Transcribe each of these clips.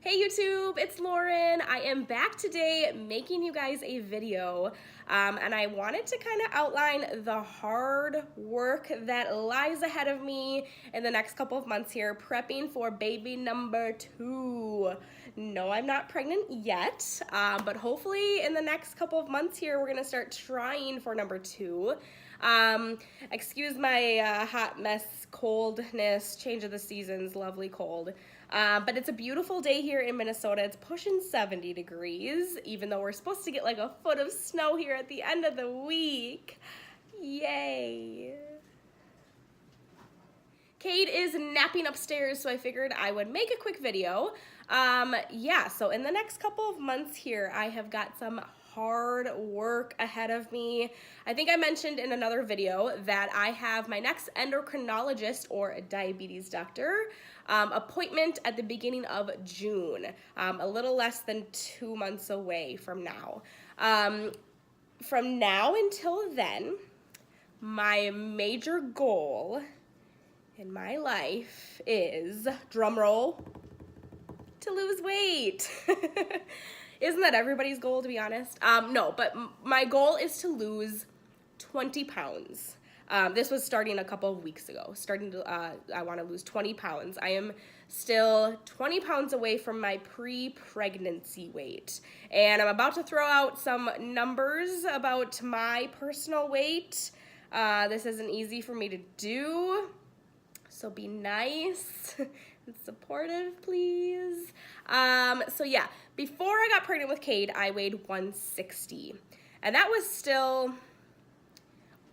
Hey YouTube, it's Lauren. I am back today making you guys a video and I wanted to kind of outline the hard work that lies ahead of me in the next couple of months here prepping for baby number 2. No, I'm not pregnant yet, but hopefully in the next couple of months here we're gonna start trying for number 2. Excuse my hot mess coldness, change of the seasons, lovely cold. But it's a beautiful day here in Minnesota. It's pushing 70 degrees, even though we're supposed to get like a foot of snow here at the end of the week. Yay. Cade is napping upstairs, so I figured I would make a quick video. So in the next couple of months here, I have got some hard work ahead of me. I think I mentioned in another video that I have my next endocrinologist or diabetes doctor appointment at the beginning of June, a little less than 2 months away from now. From now until then, my major goal in my life is, drumroll, to lose weight. Isn't that everybody's goal, to be honest? No, but my goal is to lose 20 pounds. This was starting a couple of weeks ago. I want to lose 20 pounds. I am still 20 pounds away from my pre-pregnancy weight. And I'm about to throw out some numbers about my personal weight. This isn't easy for me to do, so be nice and supportive, please. So yeah, before I got pregnant with Cade, I weighed 160. And that was still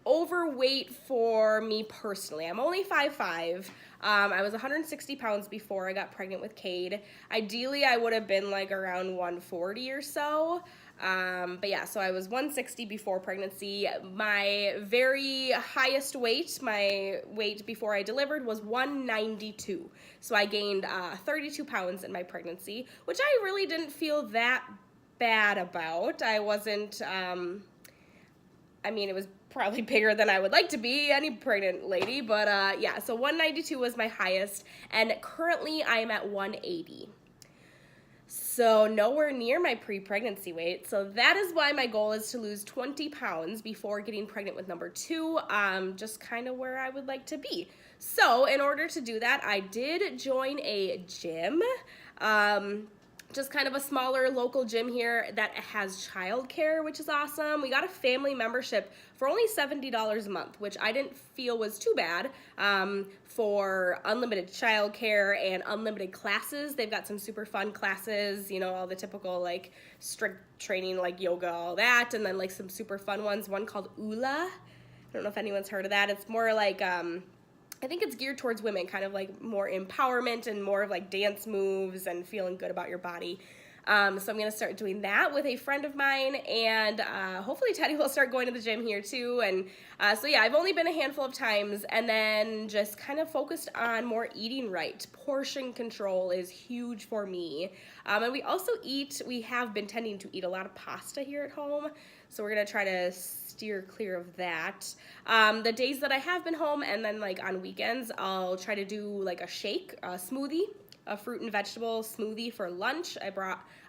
overweight for me personally. I'm only 5'5". I was 160 pounds before I got pregnant with Cade. Ideally, I would have been like around 140 or so. But yeah, so I was 160 before pregnancy. My very highest weight, my weight before I delivered, was 192. So I gained 32 pounds in my pregnancy, which I really didn't feel that bad about. I wasn't, I mean, it was probably bigger than I would like to be, any pregnant lady, but yeah, so 192 was my highest, and currently I am at 180. So nowhere near my pre-pregnancy weight. So that is why my goal is to lose 20 pounds before getting pregnant with number 2, just kind of where I would like to be. So in order to do that, I did join a gym, just kind of a smaller local gym here that has childcare, which is awesome. We got a family membership for only $70 a month, which I didn't feel was too bad, for unlimited childcare and unlimited classes. They've got some super fun classes, you know, all the typical like strict training, like yoga, all that, and then like some super fun ones, one called ULA. I don't know if anyone's heard of that. It's more like, I think it's geared towards women, kind of like more empowerment and more of like dance moves and feeling good about your body. So I'm gonna start doing that with a friend of mine, and hopefully Teddy will start going to the gym here too. And so yeah, I've only been a handful of times, and then just kind of focused on more eating right. Portion control is huge for me. And we have been tending to eat a lot of pasta here at home, so we're gonna try to steer clear of that. The days that I have been home, and then like on weekends, I'll try to do like a shake, a smoothie, a fruit and vegetable smoothie for lunch.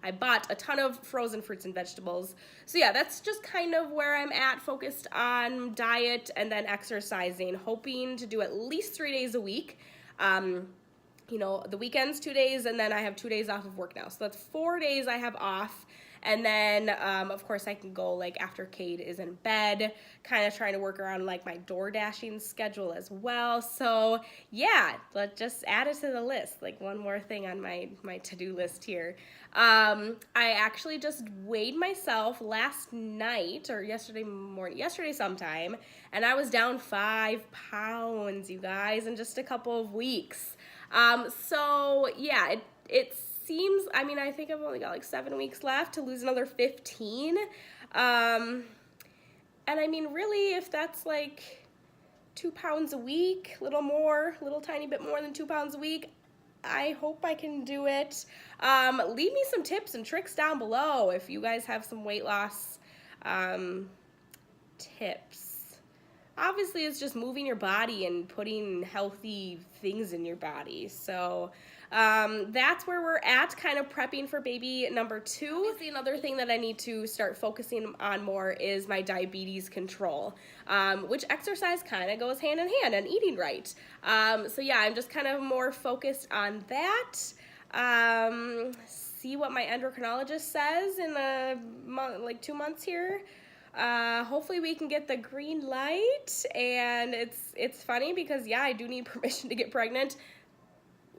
I bought a ton of frozen fruits and vegetables. So yeah, that's just kind of where I'm at, focused on diet and then exercising, hoping to do at least 3 days a week. You know, the weekends 2 days, and then I have 2 days off of work now. So that's 4 days I have off. And then, of course, I can go like after Cade is in bed, kind of trying to work around like my door dashing schedule as well. So yeah, let's just add it to the list. Like one more thing on my to-do list here. I actually just weighed myself last night or yesterday sometime, and I was down 5 pounds, you guys, in just a couple of weeks. So yeah, it seems, I mean, I think I've only got like 7 weeks left to lose another 15. And I mean, really, if that's like 2 pounds a week, little tiny bit more than 2 pounds a week, I hope I can do it. Leave me some tips and tricks down below if you guys have some weight loss tips. Obviously, it's just moving your body and putting healthy things in your body. So that's where we're at, kind of prepping for baby number 2. Obviously, another thing that I need to start focusing on more is my diabetes control, which exercise kind of goes hand in hand and eating right. So yeah, I'm just kind of more focused on that. See what my endocrinologist says in like 2 months here. Hopefully we can get the green light. And it's funny because yeah, I do need permission to get pregnant.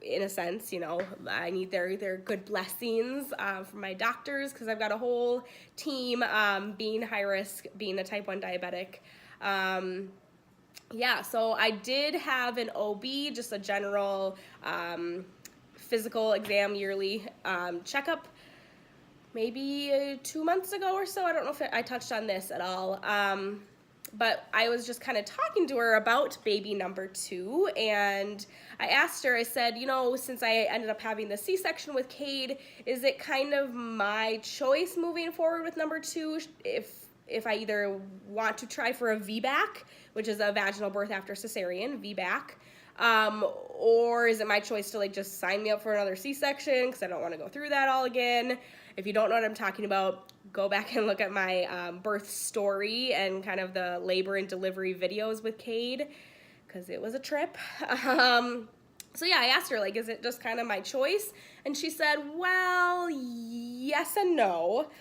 In a sense, you know, I need their good blessings from my doctors, because I've got a whole team, being high risk, being a type 1 diabetic. Yeah, so I did have an OB, just a general physical exam yearly checkup, maybe 2 months ago or so. I don't know if I touched on this at all. But I was just kind of talking to her about baby number 2, and I asked her, I said, you know, since I ended up having the C-section with Cade, is it kind of my choice moving forward with number 2 if I either want to try for a VBAC, which is a vaginal birth after cesarean, VBAC, or is it my choice to like just sign me up for another C-section because I don't want to go through that all again? If you don't know what I'm talking about, go back and look at my birth story and kind of the labor and delivery videos with Cade, because it was a trip. So yeah, I asked her, like, is it just kind of my choice? And she said, well, yes and no.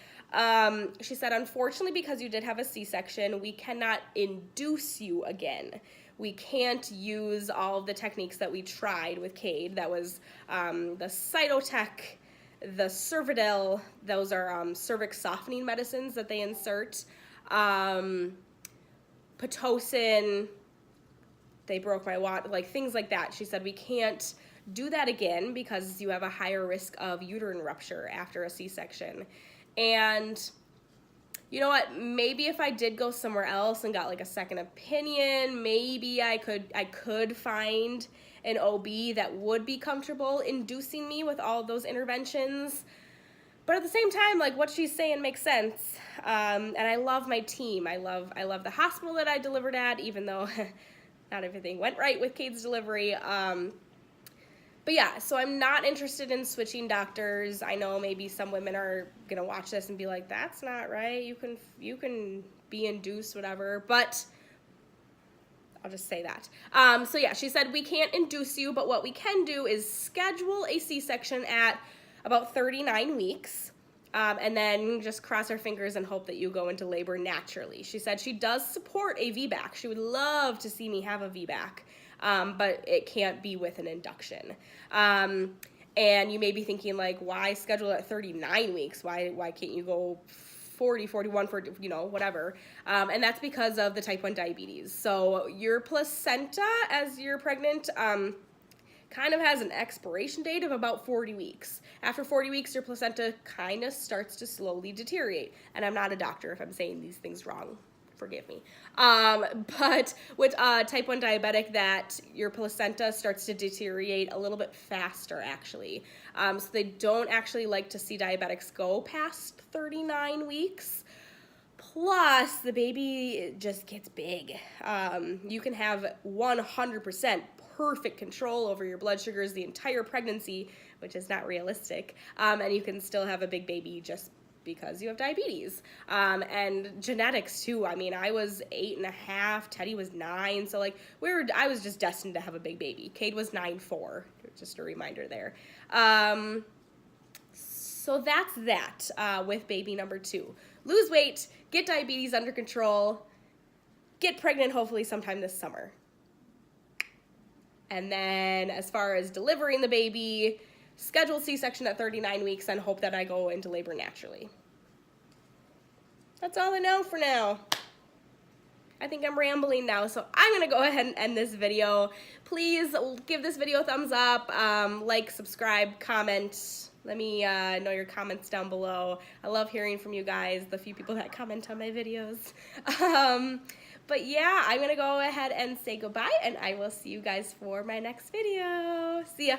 She said, unfortunately, because you did have a C-section, we cannot induce you again. We can't use all of the techniques that we tried with Cade. That was the Cytotec, the Cervidil, those are cervix softening medicines that they insert. Pitocin, they broke my watt, like things like that. She said we can't do that again because you have a higher risk of uterine rupture after a C-section. And you know what, maybe if I did go somewhere else and got like a second opinion, maybe I could find an OB that would be comfortable inducing me with all of those interventions. But at the same time, like, what she's saying makes sense. And I love my team. I love the hospital that I delivered at, even though not everything went right with Cade's delivery. But yeah, so I'm not interested in switching doctors. I know maybe some women are gonna watch this and be like, that's not right. You can be induced, whatever. But I'll just say that. So yeah, she said we can't induce you, but what we can do is schedule a C-section at about 39 weeks, and then just cross our fingers and hope that you go into labor naturally. She said she does support a VBAC. She would love to see me have a VBAC, but it can't be with an induction. And you may be thinking, like, why schedule at 39 weeks? Why can't you go 40, 41, 40, you know, whatever. And that's because of the type 1 diabetes. So your placenta, as you're pregnant, kind of has an expiration date of about 40 weeks. After 40 weeks, your placenta kind of starts to slowly deteriorate. And I'm not a doctor if I'm saying these things wrong. Forgive me. But with type 1 diabetic, that your placenta starts to deteriorate a little bit faster, actually. So they don't actually like to see diabetics go past 39 weeks. Plus, the baby just gets big. You can have 100% perfect control over your blood sugars the entire pregnancy, which is not realistic, and you can still have a big baby just because you have diabetes. And genetics too. I mean, I was 8.5, Teddy was 9, so like I was just destined to have a big baby. Cade was 9'4", just a reminder there. So that's that with baby number 2. Lose weight, get diabetes under control, get pregnant hopefully sometime this summer. And then as far as delivering the baby, schedule C-section at 39 weeks and hope that I go into labor naturally. That's all I know for now. I think I'm rambling now, so I'm gonna go ahead and end this video. Please give this video a thumbs up, like, subscribe, comment. Let me know your comments down below. I love hearing from you guys, the few people that comment on my videos. But yeah, I'm gonna go ahead and say goodbye, and I will see you guys for my next video. See ya.